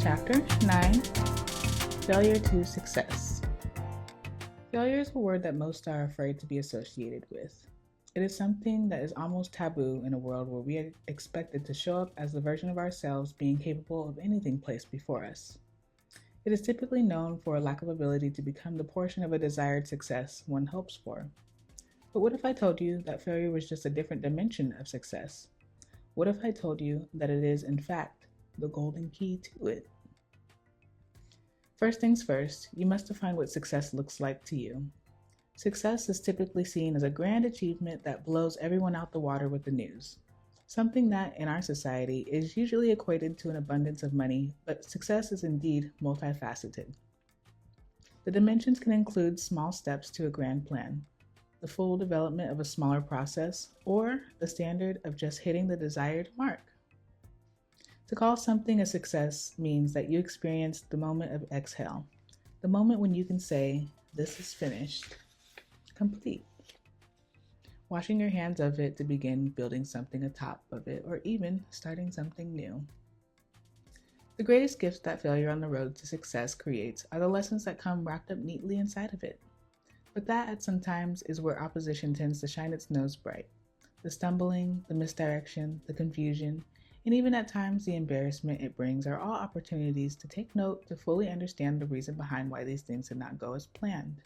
Chapter 9, Failure to Success. Failure is a word that most are afraid to be associated with. It is something that is almost taboo in a world where we are expected to show up as the version of ourselves being capable of anything placed before us. It is typically known for a lack of ability to become the portion of a desired success one hopes for. But what if I told you that failure was just a different dimension of success? What if I told you that it is, in fact, the golden key to it? First things first, you must define what success looks like to you. Success is typically seen as a grand achievement that blows everyone out the water with the news. Something that, in our society, is usually equated to an abundance of money, but success is indeed multifaceted. The dimensions can include small steps to a grand plan, the full development of a smaller process, or the standard of just hitting the desired mark. To call something a success means that you experienced the moment of exhale, the moment when you can say, "This is finished," complete. Washing your hands of it to begin building something atop of it, or even starting something new. The greatest gifts that failure on the road to success creates are the lessons that come wrapped up neatly inside of it. But that at sometimes is where opposition tends to shine its nose bright. The stumbling, the misdirection, the confusion, and even at times the embarrassment it brings are all opportunities to take note to fully understand the reason behind why these things did not go as planned.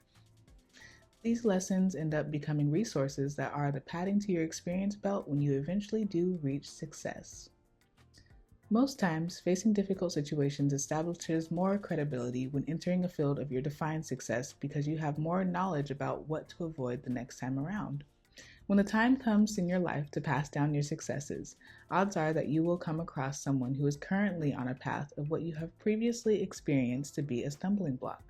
These lessons end up becoming resources that are the padding to your experience belt when you eventually do reach success. Most times, facing difficult situations establishes more credibility when entering a field of your defined success because you have more knowledge about what to avoid the next time around. When the time comes in your life to pass down your successes, odds are that you will come across someone who is currently on a path of what you have previously experienced to be a stumbling block.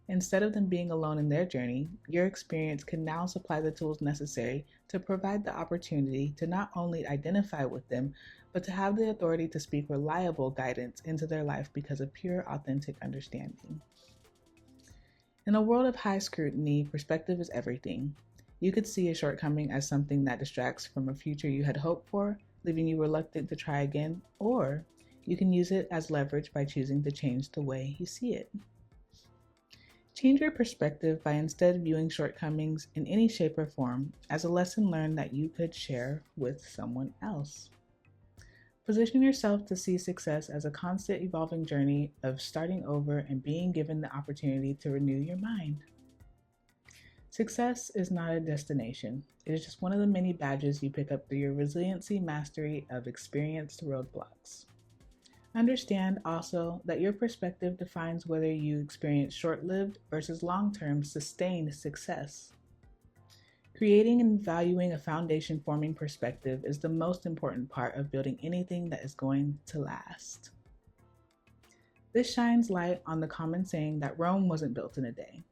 Instead of them being alone in their journey, your experience can now supply the tools necessary to provide the opportunity to not only identify with them, but to have the authority to speak reliable guidance into their life because of pure, authentic understanding. In a world of high scrutiny, perspective is everything. You could see a shortcoming as something that distracts from a future you had hoped for, leaving you reluctant to try again, or you can use it as leverage by choosing to change the way you see it. Change your perspective by instead viewing shortcomings in any shape or form as a lesson learned that you could share with someone else. Position yourself to see success as a constant evolving journey of starting over and being given the opportunity to renew your mind. Success is not a destination. It is just one of the many badges you pick up through your resiliency mastery of experienced roadblocks. Understand also that your perspective defines whether you experience short-lived versus long-term sustained success. Creating and valuing a foundation-forming perspective is the most important part of building anything that is going to last. This shines light on the common saying that Rome wasn't built in a day.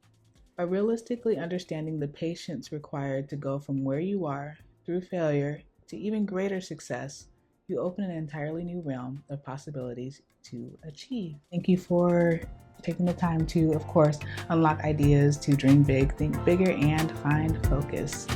By realistically understanding the patience required to go from where you are through failure to even greater success, you open an entirely new realm of possibilities to achieve. Thank you for taking the time to, of course, unlock ideas, to dream big, think bigger, and find focus.